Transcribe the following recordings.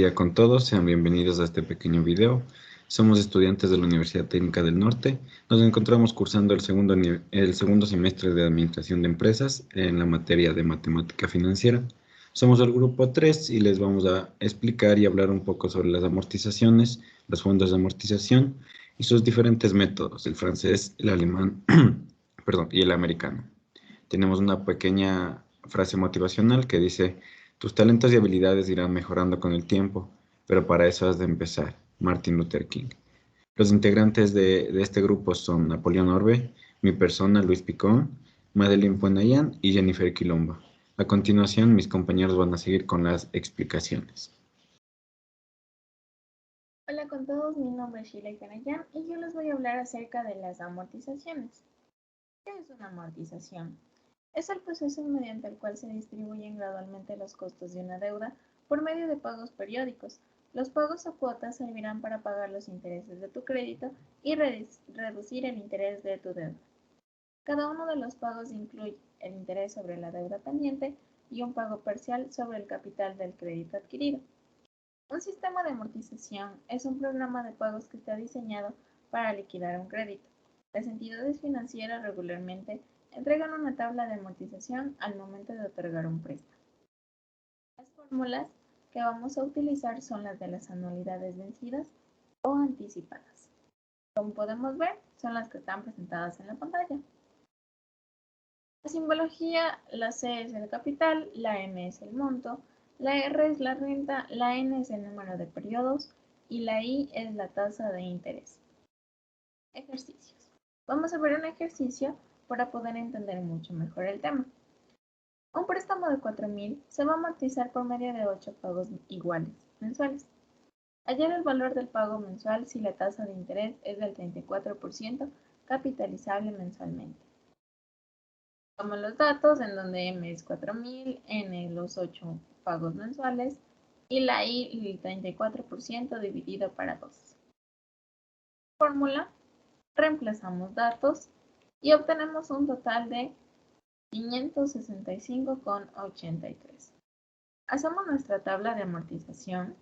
día con todos, sean bienvenidos a este pequeño video. Somos estudiantes de la Universidad Técnica del Norte. Nos encontramos cursando el segundo semestre de Administración de Empresas en la materia de Matemática Financiera. Somos el grupo 3 y les vamos a explicar y hablar un poco sobre las amortizaciones, los fondos de amortización y sus diferentes métodos, el francés, el alemán, perdón, y el americano. Tenemos una pequeña frase motivacional que dice: tus talentos y habilidades irán mejorando con el tiempo, pero para eso has de empezar. Martin Luther King. Los integrantes de este grupo son Napoleón Orbe, mi persona Luis Picón, Madeline Puenayan y Jennifer Quilomba. A continuación, mis compañeros van a seguir con las explicaciones. Hola con todos, mi nombre es Sheila Canayan y yo les voy a hablar acerca de las amortizaciones. ¿Qué es una amortización? Es el proceso mediante el cual se distribuyen gradualmente los costos de una deuda por medio de pagos periódicos. Los pagos a cuotas servirán para pagar los intereses de tu crédito y reducir el interés de tu deuda. Cada uno de los pagos incluye el interés sobre la deuda pendiente y un pago parcial sobre el capital del crédito adquirido. Un sistema de amortización es un programa de pagos que está diseñado para liquidar un crédito. Las entidades financieras regularmente entregan una tabla de amortización al momento de otorgar un préstamo. Las fórmulas que vamos a utilizar son las de las anualidades vencidas o anticipadas. Como podemos ver, son las que están presentadas en la pantalla. La simbología, la C es el capital, la M es el monto, la R es la renta, la N es el número de periodos y la I es la tasa de interés. Ejercicios. Vamos a ver un ejercicio para poder entender mucho mejor el tema. Un préstamo de 4,000 se va a amortizar por medio de 8 pagos iguales mensuales. Hallar el valor del pago mensual si la tasa de interés es del 34% capitalizable mensualmente. Tomamos los datos en donde M es 4,000, N los 8 pagos mensuales y la I el 34% dividido para 2. Fórmula, reemplazamos datos y obtenemos un total de 565,83. Hacemos nuestra tabla de amortización.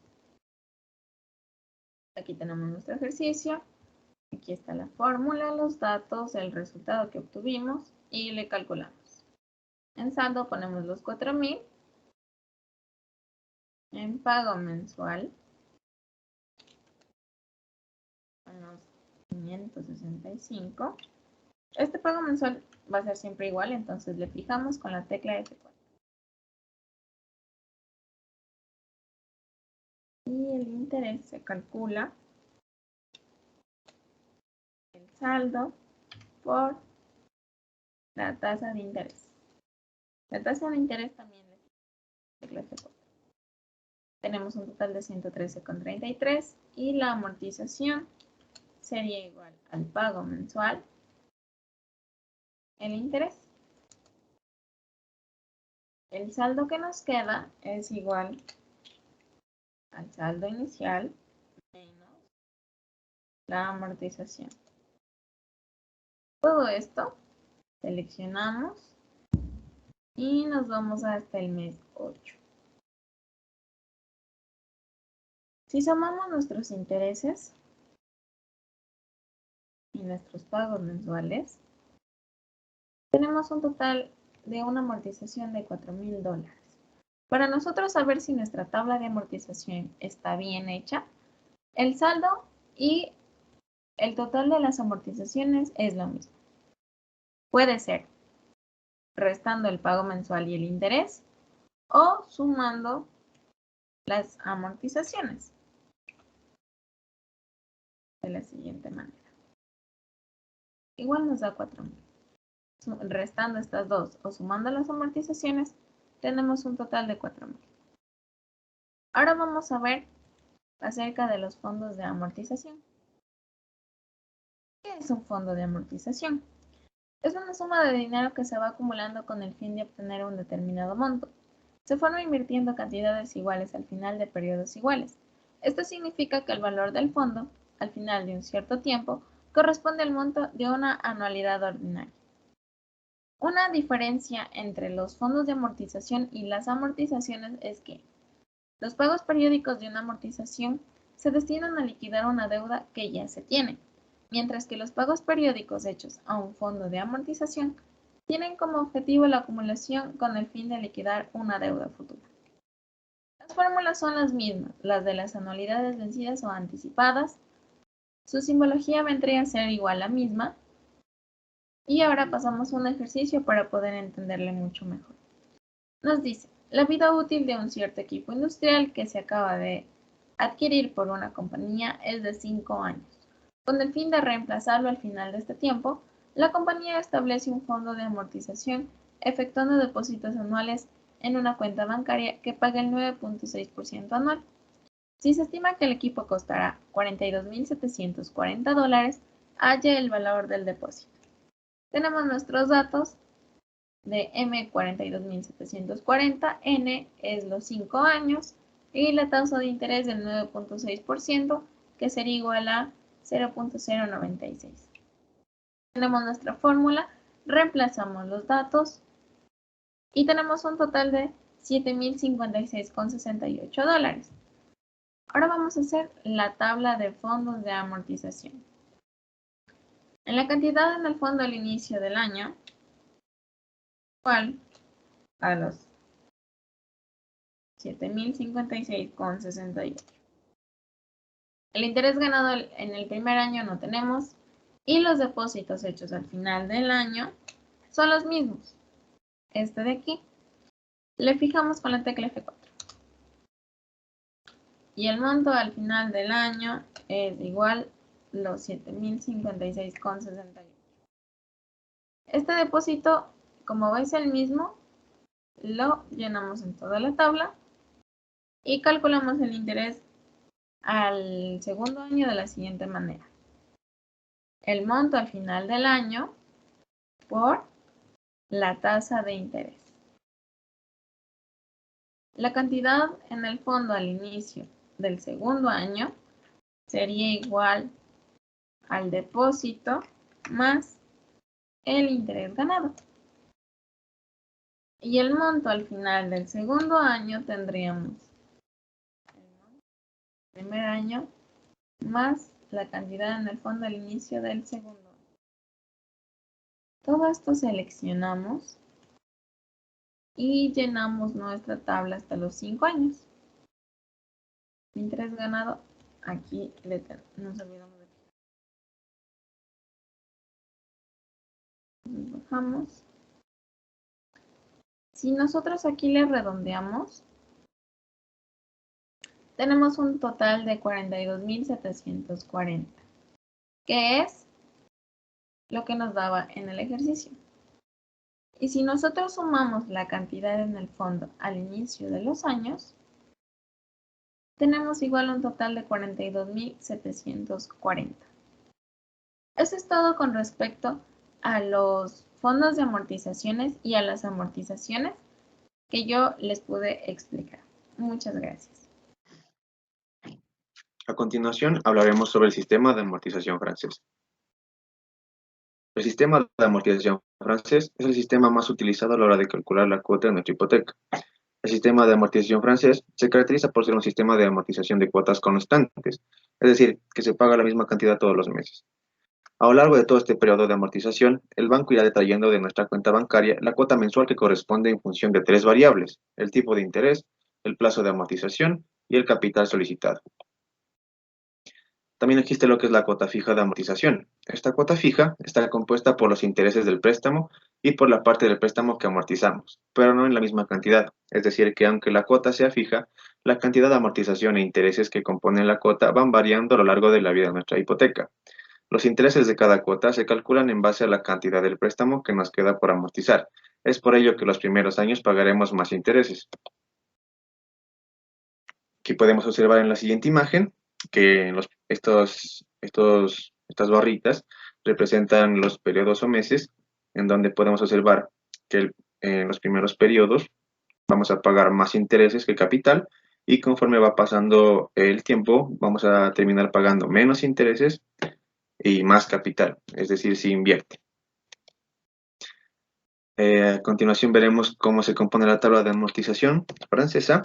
Aquí tenemos nuestro ejercicio. Aquí está la fórmula, los datos, el resultado que obtuvimos y le calculamos. En saldo ponemos los 4,000. En pago mensual, unos 565. Este pago mensual va a ser siempre igual, entonces le fijamos con la tecla F4. Y el interés se calcula el saldo por la tasa de interés. La tasa de interés también le tecla F4. Tenemos un total de 113,33 y la amortización sería igual al pago mensual, el interés. El saldo que nos queda es igual al saldo inicial menos la amortización. Todo esto seleccionamos y nos vamos hasta el mes 8. Si sumamos nuestros intereses y nuestros pagos mensuales, tenemos un total de una amortización de $4,000. Para nosotros saber si nuestra tabla de amortización está bien hecha, el saldo y el total de las amortizaciones es lo mismo. Puede ser restando el pago mensual y el interés o sumando las amortizaciones de la siguiente manera. Igual nos da 4,000. Restando estas dos o sumando las amortizaciones, tenemos un total de 4,000. Ahora vamos a ver acerca de los fondos de amortización. ¿Qué es un fondo de amortización? Es una suma de dinero que se va acumulando con el fin de obtener un determinado monto. Se forma invirtiendo cantidades iguales al final de periodos iguales. Esto significa que el valor del fondo, al final de un cierto tiempo, corresponde al monto de una anualidad ordinaria. Una diferencia entre los fondos de amortización y las amortizaciones es que Los pagos periódicos de una amortización se destinan a liquidar una deuda que ya se tiene, mientras que los pagos periódicos hechos a un fondo de amortización tienen como objetivo la acumulación con el fin de liquidar una deuda futura. Las fórmulas son las mismas, las de las anualidades vencidas o anticipadas. Su simbología vendría a ser igual a la misma. Y ahora pasamos a un ejercicio para poder entenderle mucho mejor. Nos dice, la vida útil de un cierto equipo industrial que se acaba de adquirir por una compañía es de 5 años. Con el fin de reemplazarlo al final de este tiempo, la compañía establece un fondo de amortización efectuando depósitos anuales en una cuenta bancaria que paga el 9.6% anual. Si se estima que el equipo costará $42.740, halle el valor del depósito. Tenemos nuestros datos de M 42.740, N es los 5 años y la tasa de interés del 9.6%, que sería igual a 0.096. Tenemos nuestra fórmula, reemplazamos los datos y tenemos un total de $7.056,68. Ahora vamos a hacer la tabla de fondos de amortización. En la cantidad en el fondo al inicio del año, igual a los 7.056,68. El interés ganado en el primer año no tenemos y los depósitos hechos al final del año son los mismos. Este de aquí. Le fijamos con la tecla F4. Y el monto al final del año es igual a los 7.056,68. Este depósito, como veis el mismo, lo llenamos en toda la tabla y calculamos el interés al segundo año de la siguiente manera. El monto al final del año por la tasa de interés. La cantidad en el fondo al inicio del segundo año sería igual al depósito más el interés ganado. Y el monto al final del segundo año tendríamos el primer año más la cantidad en el fondo al inicio del segundo año. Todo esto seleccionamos y llenamos nuestra tabla hasta los 5 años. Interés ganado, aquí nos olvidamos de fijar. Bajamos. Si nosotros aquí le redondeamos, tenemos un total de 42.740, que es lo que nos daba en el ejercicio. Y si nosotros sumamos la cantidad en el fondo al inicio de los años, tenemos igual un total de 42.740. Eso es todo con respecto a los fondos de amortizaciones y a las amortizaciones que yo les pude explicar. Muchas gracias. A continuación hablaremos sobre el sistema de amortización francés. El sistema de amortización francés es el sistema más utilizado a la hora de calcular la cuota de nuestra hipoteca. El sistema de amortización francés se caracteriza por ser un sistema de amortización de cuotas constantes, es decir, que se paga la misma cantidad todos los meses. A lo largo de todo este periodo de amortización, el banco irá detallando de nuestra cuenta bancaria la cuota mensual que corresponde en función de 3 variables: el tipo de interés, el plazo de amortización y el capital solicitado. También existe lo que es la cuota fija de amortización. Esta cuota fija está compuesta por los intereses del préstamo y por la parte del préstamo que amortizamos, pero no en la misma cantidad. Es decir, que aunque la cuota sea fija, la cantidad de amortización e intereses que componen la cuota van variando a lo largo de la vida de nuestra hipoteca. Los intereses de cada cuota se calculan en base a la cantidad del préstamo que nos queda por amortizar. Es por ello que los primeros años pagaremos más intereses. Aquí podemos observar en la siguiente imagen que estas barritas representan los periodos o meses en donde podemos observar que en los primeros periodos vamos a pagar más intereses que capital y conforme va pasando el tiempo vamos a terminar pagando menos intereses y más capital, es decir, si invierte. A continuación veremos cómo se compone la tabla de amortización francesa.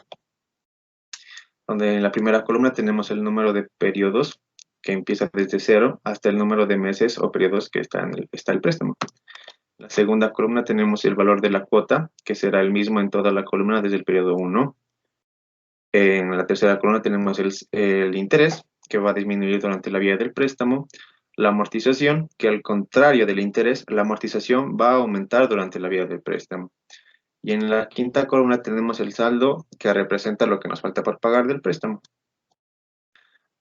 donde en la primera columna tenemos el número de periodos que empieza desde 0 hasta el número de meses o periodos que está el préstamo. En la segunda columna tenemos el valor de la cuota, que será el mismo en toda la columna desde el periodo 1. En la tercera columna tenemos el interés, que va a disminuir durante la vida del préstamo. La amortización, que al contrario del interés, la amortización va a aumentar durante la vida del préstamo. Y en la quinta columna tenemos el saldo, que representa lo que nos falta por pagar del préstamo.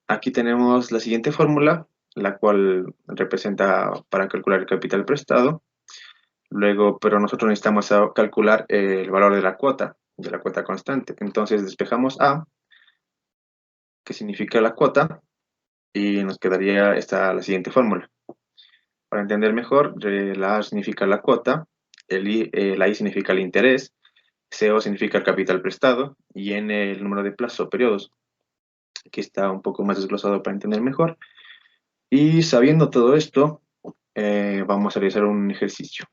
Aquí tenemos la siguiente fórmula, la cual representa para calcular el capital prestado. Luego, pero nosotros necesitamos calcular el valor de la cuota constante. Entonces despejamos A, que significa la cuota, y nos quedaría la siguiente fórmula. Para entender mejor, la A significa la cuota, la I significa el interés, CO significa el capital prestado, y N el número de plazos o periodos. Aquí está un poco más desglosado para entender mejor. Y sabiendo todo esto, vamos a realizar un ejercicio.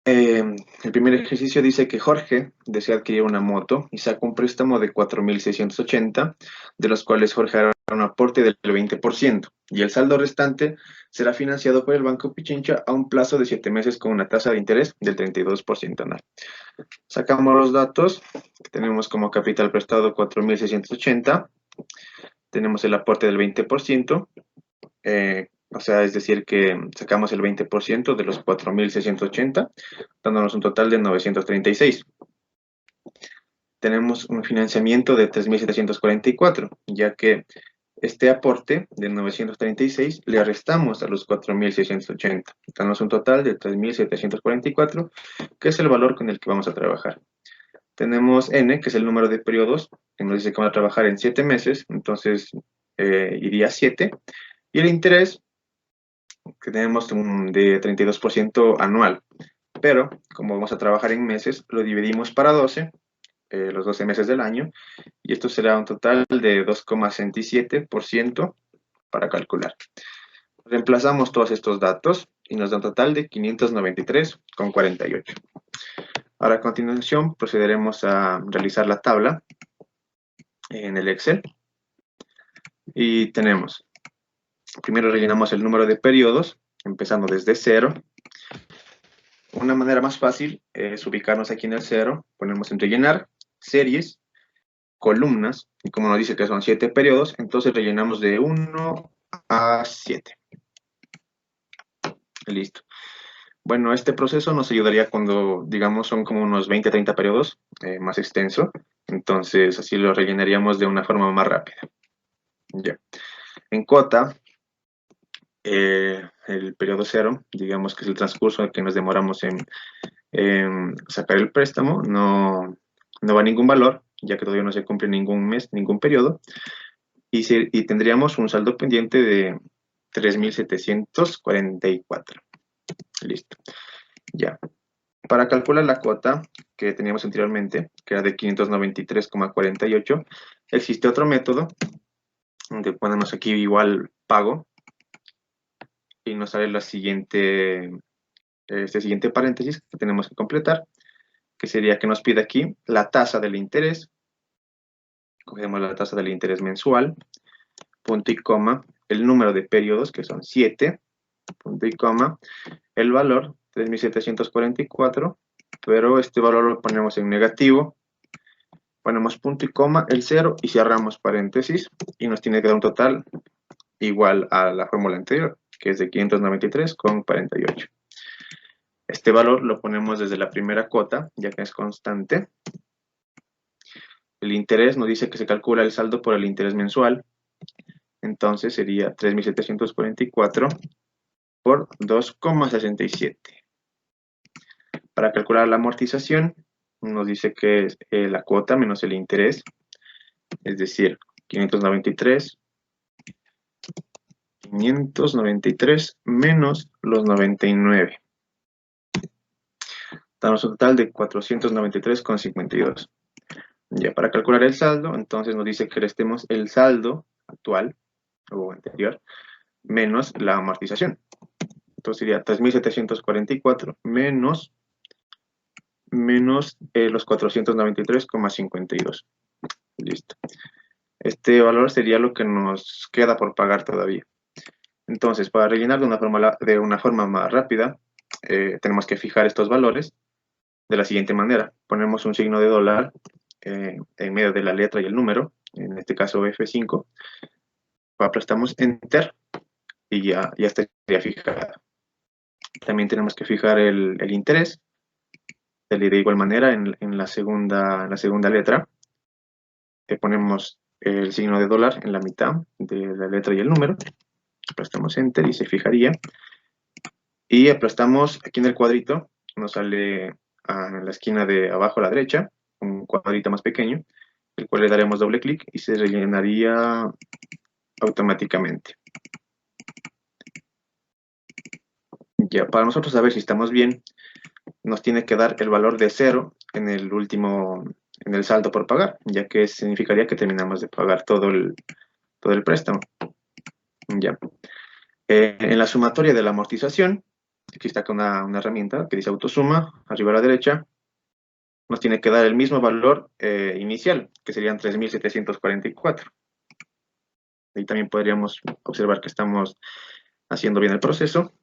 El primer ejercicio dice que Jorge desea adquirir una moto y saca un préstamo de 4.680, de los cuales Jorge hará un aporte del 20%, y el saldo restante será financiado por el Banco Pichincha a un plazo de 7 meses con una tasa de interés del 32% anual. Sacamos los datos, tenemos como capital prestado 4.680, tenemos el aporte del 20%, o sea, es decir que sacamos el 20% de los 4.680, dándonos un total de 936. Tenemos un financiamiento de 3.744, ya que este aporte de 936 le restamos a los 4.680, dándonos un total de 3.744, que es el valor con el que vamos a trabajar. Tenemos N, que es el número de periodos, que nos dice que vamos a trabajar en 7 meses, entonces iría 7. Y el interés, que tenemos de 32% anual. Pero, como vamos a trabajar en meses, lo dividimos para 12, los 12 meses del año, y esto será un total de 2,67% para calcular. Reemplazamos todos estos datos y nos da un total de 593,48. Ahora, a continuación, procederemos a realizar la tabla en el Excel. Y tenemos, primero rellenamos el número de periodos, empezando desde 0. Una manera más fácil es ubicarnos aquí en el 0, ponemos en rellenar, series, columnas, y como nos dice que son 7 periodos, entonces rellenamos de 1 a 7. Listo. Bueno, este proceso nos ayudaría cuando, digamos, son como unos 20 a 30 periodos, más extenso, entonces así lo rellenaríamos de una forma más rápida. Ya. En cuota, el periodo 0, digamos que es el transcurso en que nos demoramos en sacar el préstamo, no va a ningún valor, ya que todavía no se cumple ningún mes, ningún periodo, y tendríamos un saldo pendiente de 3.744. Listo. Ya. Para calcular la cuota que teníamos anteriormente, que era de 593,48, existe otro método, donde ponemos aquí igual pago, y nos sale este siguiente paréntesis que tenemos que completar, que sería que nos pide aquí la tasa del interés. Cogemos la tasa del interés mensual, punto y coma, el número de periodos, que son 7, punto y coma, el valor, 3.744, pero este valor lo ponemos en negativo, ponemos punto y coma, el 0, y cerramos paréntesis, y nos tiene que dar un total igual a la fórmula anterior, que es de 593,48. Este valor lo ponemos desde la primera cuota, ya que es constante. El interés nos dice que se calcula el saldo por el interés mensual. Entonces sería 3.744 por 2,67. Para calcular la amortización, nos dice que es la cuota menos el interés, es decir, 593 menos los 99. Damos un total de 493,52. Ya, para calcular el saldo, entonces nos dice que restemos el saldo actual o anterior menos la amortización. Entonces sería 3.744 menos menos los 493,52. Listo. Este valor sería lo que nos queda por pagar todavía. Entonces, para rellenar de una forma más rápida, tenemos que fijar estos valores de la siguiente manera. Ponemos un signo de dólar en medio de la letra y el número, en este caso F5. Aplastamos Enter y ya estaría fijada. También tenemos que fijar el interés, de igual manera en la segunda letra. Ponemos el signo de dólar en la mitad de la letra y el número. Aplastamos Enter y se fijaría. Y aplastamos aquí en el cuadrito, nos sale en la esquina de abajo a la derecha, un cuadrito más pequeño, el cual le daremos doble clic y se rellenaría automáticamente. Ya, para nosotros saber si estamos bien, nos tiene que dar el valor de 0 en el último, en el saldo por pagar, ya que significaría que terminamos de pagar todo el préstamo. Ya. En la sumatoria de la amortización, aquí está una herramienta que dice autosuma, arriba a la derecha, nos tiene que dar el mismo valor inicial, que serían 3.744. Ahí también podríamos observar que estamos haciendo bien el proceso.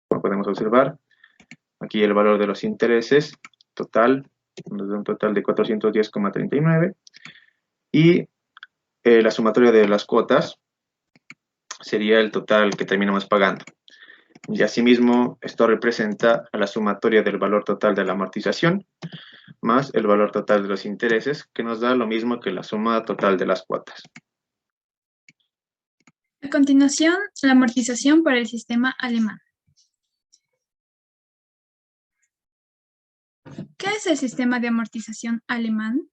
Como podemos observar, aquí el valor de los intereses total, nos da un total de 410,39. Y la sumatoria de las cuotas sería el total que terminamos pagando. Y asimismo, esto representa a la sumatoria del valor total de la amortización más el valor total de los intereses, que nos da lo mismo que la suma total de las cuotas. A continuación, la amortización por el sistema alemán. ¿Qué es el sistema de amortización alemán?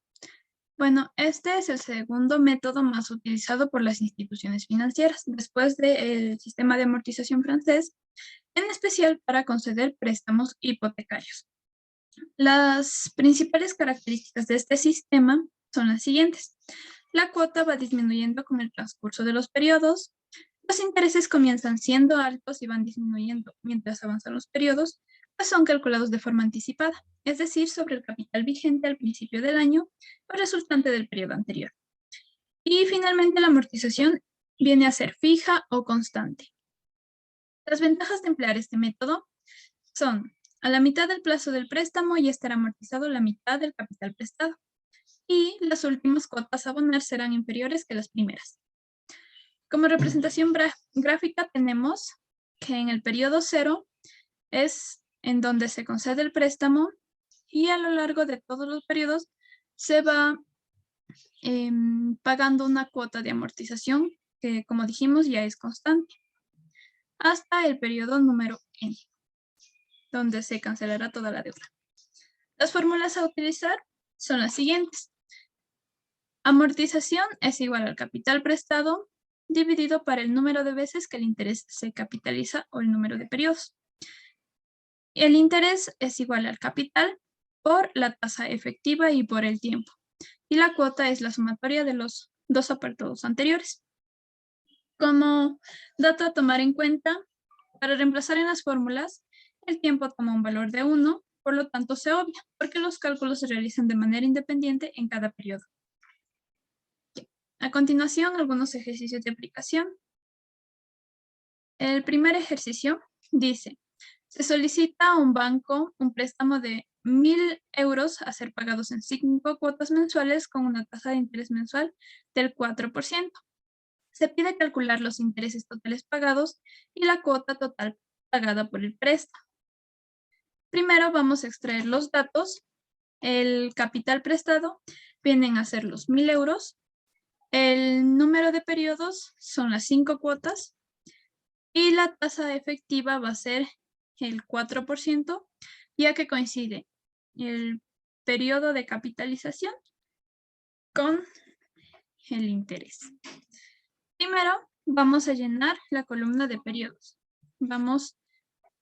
Bueno, este es el segundo método más utilizado por las instituciones financieras, después del sistema de amortización francés, en especial para conceder préstamos hipotecarios. Las principales características de este sistema son las siguientes. La cuota va disminuyendo con el transcurso de los periodos. Los intereses comienzan siendo altos y van disminuyendo mientras avanzan los periodos, pues son calculados de forma anticipada, es decir, sobre el capital vigente al principio del año o resultante del periodo anterior. Y finalmente la amortización viene a ser fija o constante. Las ventajas de emplear este método son: a la mitad del plazo del préstamo ya estará amortizado la mitad del capital prestado y las últimas cuotas a abonar serán inferiores que las primeras. Como representación gráfica tenemos que en el periodo 0 es en donde se concede el préstamo y a lo largo de todos los periodos se va pagando una cuota de amortización que, como dijimos, ya es constante, hasta el periodo número n, donde se cancelará toda la deuda. Las fórmulas a utilizar son las siguientes. Amortización es igual al capital prestado dividido por el número de veces que el interés se capitaliza o el número de periodos. El interés es igual al capital por la tasa efectiva y por el tiempo. Y la cuota es la sumatoria de los dos apartados anteriores. Como dato a tomar en cuenta, para reemplazar en las fórmulas, el tiempo toma un valor de 1, por lo tanto se obvia, porque los cálculos se realizan de manera independiente en cada periodo. A continuación, algunos ejercicios de aplicación. El primer ejercicio dice: se solicita a un banco un préstamo de 1.000 euros a ser pagados en 5 cuotas mensuales con una tasa de interés mensual del 4%. Se pide calcular los intereses totales pagados y la cuota total pagada por el préstamo. Primero vamos a extraer los datos. El capital prestado vienen a ser los 1.000 euros. El número de periodos son las 5 cuotas y la tasa efectiva va a ser el 4%, ya que coincide el periodo de capitalización con el interés. Primero vamos a llenar la columna de periodos. Vamos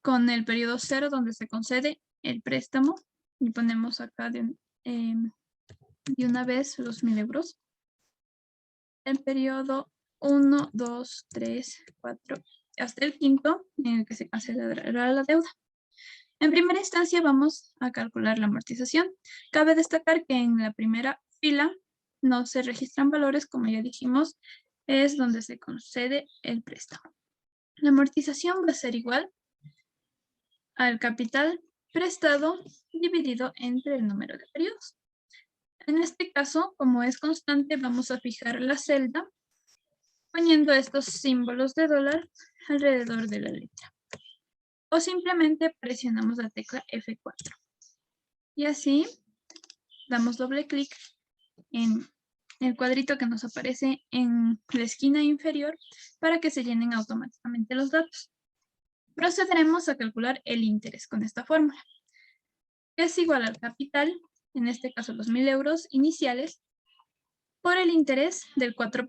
con el periodo 0, donde se concede el préstamo, y ponemos acá de una vez los 1.000 euros. El periodo 1, 2, 3, 4, hasta el quinto, en el que se cancelará la deuda. En primera instancia vamos a calcular la amortización. Cabe destacar que en la primera fila no se registran valores, como ya dijimos, es donde se concede el préstamo. La amortización va a ser igual al capital prestado dividido entre el número de periodos. En este caso, como es constante, vamos a fijar la celda poniendo estos símbolos de dólar alrededor de la letra. O simplemente presionamos la tecla F4. Y así damos doble clic en el cuadrito que nos aparece en la esquina inferior para que se llenen automáticamente los datos. Procederemos a calcular el interés con esta fórmula. Es igual al capital, en este caso los 1.000 euros iniciales, por el interés del 4%.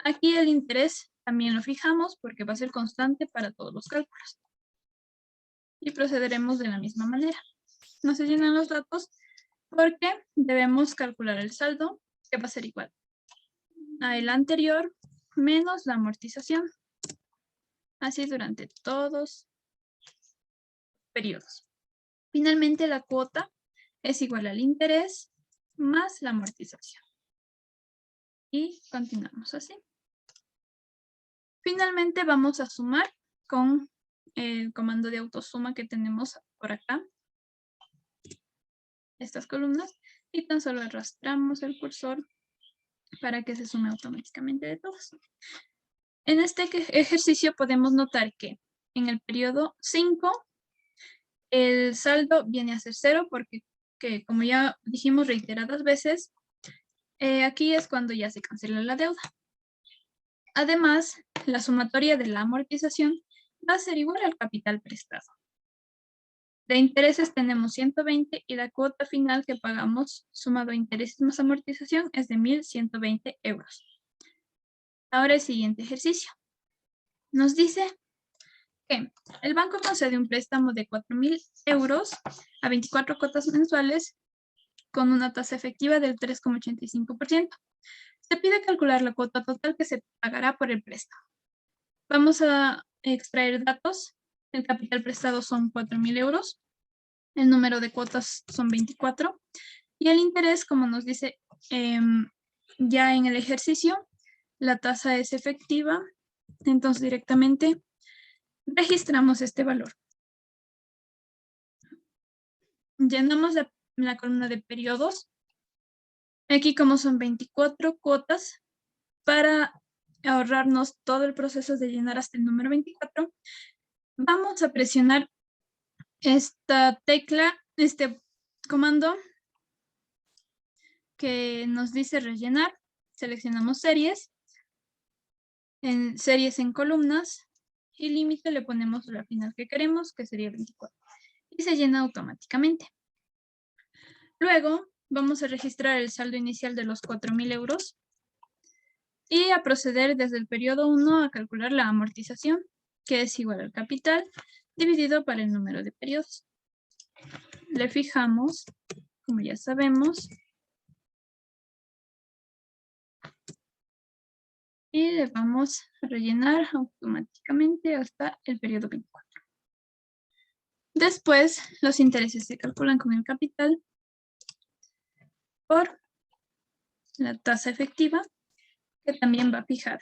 Aquí el interés también lo fijamos porque va a ser constante para todos los cálculos. Y procederemos de la misma manera. No se llenan los datos porque debemos calcular el saldo, que va a ser igual a el anterior menos la amortización. Así durante todos los periodos. Finalmente, la cuota es igual al interés más la amortización. Y continuamos así. Finalmente, vamos a sumar con el comando de autosuma que tenemos por acá. Estas columnas. Y tan solo arrastramos el cursor para que se sume automáticamente de todos. En este ejercicio podemos notar que en el periodo 5 el saldo viene a ser 0 porque, como ya dijimos reiteradas veces, aquí es cuando ya se cancela la deuda. Además, la sumatoria de la amortización va a ser igual al capital prestado. De intereses tenemos 120 y la cuota final que pagamos sumado a intereses más amortización es de 1.120 euros. Ahora el siguiente ejercicio. Nos dice que el banco concede un préstamo de 4.000 euros a 24 cuotas mensuales con una tasa efectiva del 3,85%. Se pide calcular la cuota total que se pagará por el préstamo. Vamos a extraer datos. El capital prestado son 4.000 euros. El número de cuotas son 24. Y el interés, como nos dice ya en el ejercicio, la tasa es efectiva. Entonces directamente registramos este valor. Llenamos la columna de periodos. Aquí como son 24 cuotas, para ahorrarnos todo el proceso de llenar hasta el número 24, vamos a presionar esta tecla, este comando que nos dice rellenar. Seleccionamos series en columnas y límite le ponemos la final que queremos, que sería 24. Y se llena automáticamente. Luego vamos a registrar el saldo inicial de los 4.000 euros y a proceder desde el periodo 1 a calcular la amortización, que es igual al capital dividido por el número de periodos. Le fijamos, como ya sabemos, y le vamos a rellenar automáticamente hasta el periodo 24. Después, los intereses se calculan con el capital por la tasa efectiva, que también va fijada.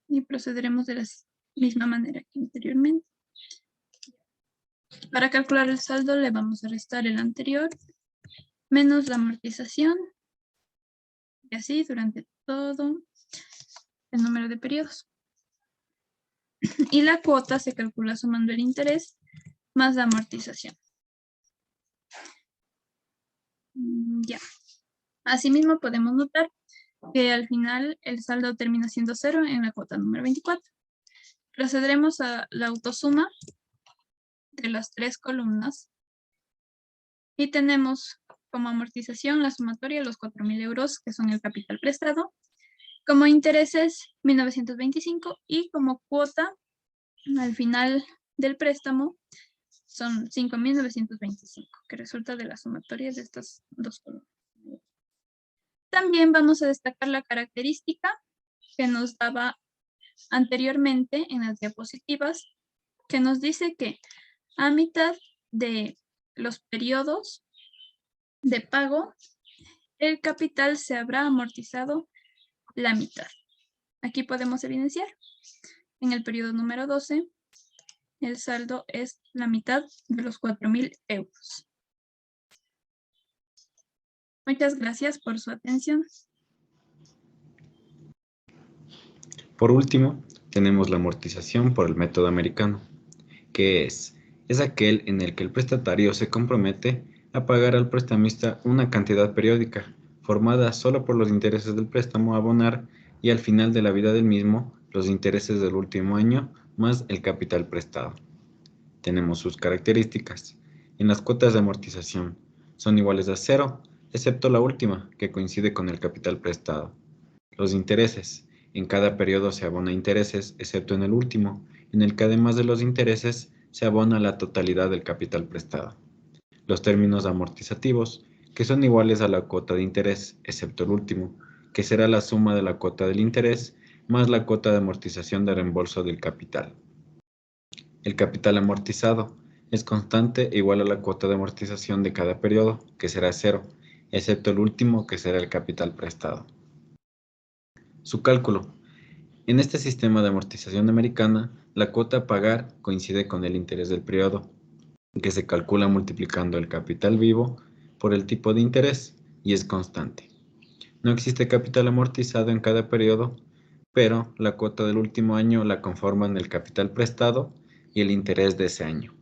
Y procederemos de la misma manera que anteriormente. Para calcular el saldo le vamos a restar el anterior menos la amortización y así durante todo el número de periodos. Y la cuota se calcula sumando el interés más la amortización. Ya. Asimismo podemos notar que al final el saldo termina siendo 0 en la cuota número 24. Procederemos a la autosuma de las 3 columnas y tenemos como amortización la sumatoria de los 4.000 euros, que son el capital prestado, como intereses 1.925 y como cuota al final del préstamo son 5.925, que resulta de la sumatoria de estas dos columnas. También vamos a destacar la característica que nos daba anteriormente en las diapositivas, que nos dice que a mitad de los periodos de pago, el capital se habrá amortizado la mitad. Aquí podemos evidenciar, en el periodo número 12, el saldo es la mitad de los 4.000 euros. Muchas gracias por su atención. Por último, tenemos la amortización por el método americano, que es aquel en el que el prestatario se compromete a pagar al prestamista una cantidad periódica, formada solo por los intereses del préstamo a abonar y al final de la vida del mismo, los intereses del último año más el capital prestado. Tenemos sus características. En las cuotas de amortización son iguales a 0, excepto la última, que coincide con el capital prestado. Los intereses. En cada periodo se abona intereses, excepto en el último, en el que además de los intereses, se abona la totalidad del capital prestado. Los términos amortizativos, que son iguales a la cuota de interés, excepto el último, que será la suma de la cuota del interés más la cuota de amortización de reembolso del capital. El capital amortizado es constante e igual a la cuota de amortización de cada periodo, que será 0, excepto el último, que será el capital prestado. Su cálculo. En este sistema de amortización americana, la cuota a pagar coincide con el interés del periodo, que se calcula multiplicando el capital vivo por el tipo de interés y es constante. No existe capital amortizado en cada periodo, pero la cuota del último año la conforman el capital prestado y el interés de ese año.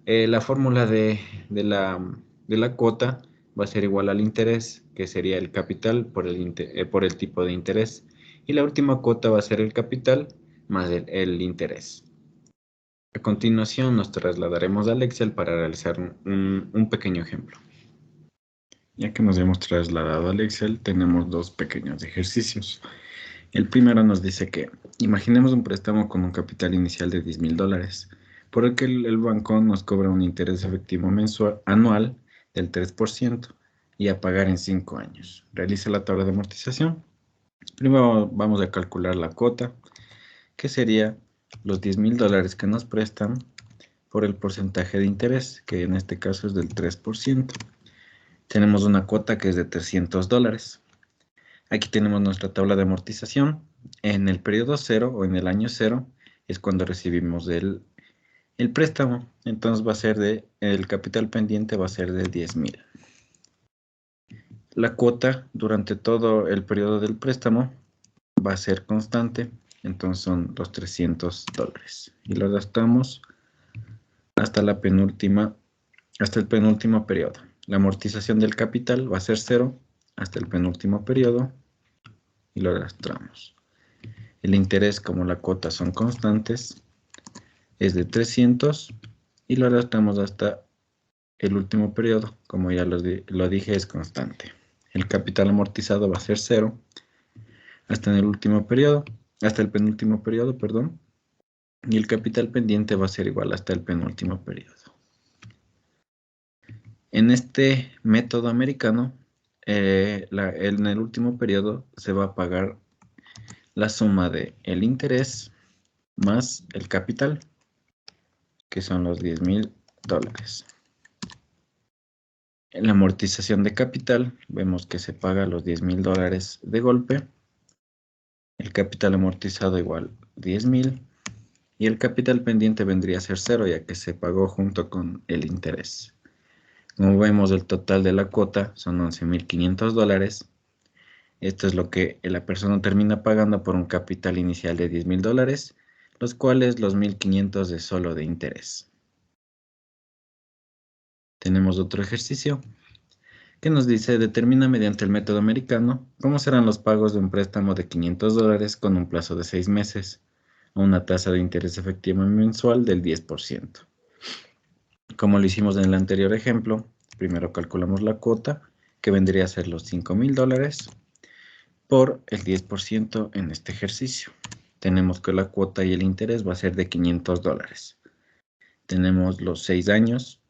La fórmula de la cuota va a ser igual al interés, que sería el capital por el tipo de interés, y la última cuota va a ser el capital más el interés. A continuación nos trasladaremos al Excel para realizar un pequeño ejemplo. Ya que nos hemos trasladado al Excel, tenemos dos pequeños ejercicios. El primero nos dice que imaginemos un préstamo con un capital inicial de $10,000, por el que el banco nos cobra un interés efectivo anual del 3% y a pagar en 5 años. Realiza la tabla de amortización. Primero vamos a calcular la cuota, que sería los $10,000 que nos prestan por el porcentaje de interés, que en este caso es del 3%. Tenemos una cuota que es de $300. Aquí tenemos nuestra tabla de amortización. En el periodo 0 o en el año 0 es cuando recibimos el préstamo. Entonces va a ser el capital pendiente va a ser de 10,000. La cuota durante todo el periodo del préstamo va a ser constante. Entonces son los $300. Y lo adaptamos hasta el penúltimo periodo. La amortización del capital va a ser 0 hasta el penúltimo periodo y lo arrastramos. El interés, como la cuota son constantes, es de 300 y lo arrastramos hasta el último periodo. Como ya lo dije, es constante. El capital amortizado va a ser 0 hasta el penúltimo periodo, perdón. Y el capital pendiente va a ser igual hasta el penúltimo periodo. En este método americano, en el último periodo se va a pagar la suma de el interés más el capital, que son los $10,000. En la amortización de capital, vemos que se paga los $10,000 de golpe. El capital amortizado igual 10,000. Y el capital pendiente vendría a ser 0, ya que se pagó junto con el interés. Como vemos, el total de la cuota son $11,500. Esto es lo que la persona termina pagando por un capital inicial de $10,000, los cuales los 1,500 es solo de interés. Tenemos otro ejercicio que nos dice: determina mediante el método americano cómo serán los pagos de un préstamo de $500 con un plazo de 6 meses a una tasa de interés efectiva mensual del 10%. Como lo hicimos en el anterior ejemplo, primero calculamos la cuota, que vendría a ser los $5,000 por el 10% en este ejercicio. Tenemos que la cuota y el interés va a ser de $500. Tenemos los 6 años.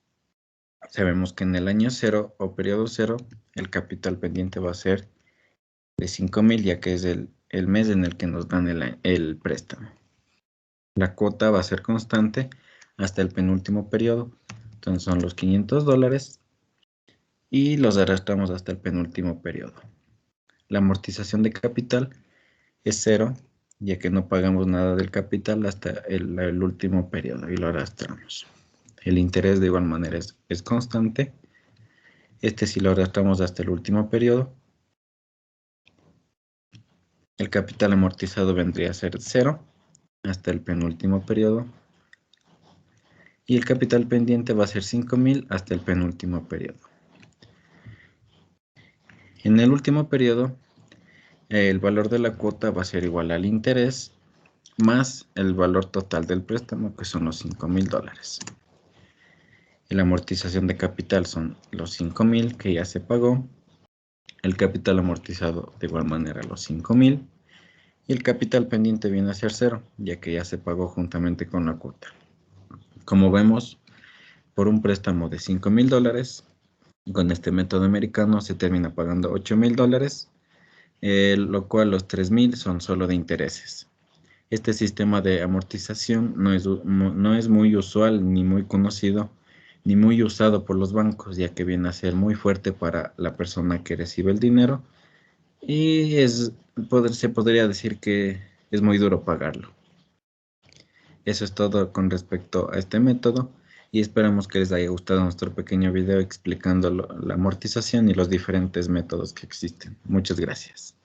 Sabemos que en el año 0 o periodo 0, el capital pendiente va a ser de 5,000, ya que es el mes en el que nos dan el préstamo. La cuota va a ser constante hasta el penúltimo periodo. Entonces son los $500 y los arrastramos hasta el penúltimo periodo. La amortización de capital es 0, ya que no pagamos nada del capital hasta el último periodo y lo arrastramos. El interés de igual manera es constante. Este sí lo arrastramos hasta el último periodo. El capital amortizado vendría a ser 0 hasta el penúltimo periodo. Y el capital pendiente va a ser 5.000 hasta el penúltimo periodo. En el último periodo, el valor de la cuota va a ser igual al interés más el valor total del préstamo, que son los $5.000. Y la amortización de capital son los 5.000 que ya se pagó, el capital amortizado de igual manera los 5.000 y el capital pendiente viene a ser 0, ya que ya se pagó juntamente con la cuota. Como vemos, por un préstamo de $5.000, con este método americano se termina pagando $8.000, lo cual los 3.000 son solo de intereses. Este sistema de amortización no es muy usual, ni muy conocido, ni muy usado por los bancos, ya que viene a ser muy fuerte para la persona que recibe el dinero y se podría decir que es muy duro pagarlo. Eso es todo con respecto a este método y esperamos que les haya gustado nuestro pequeño video explicando la amortización y los diferentes métodos que existen. Muchas gracias.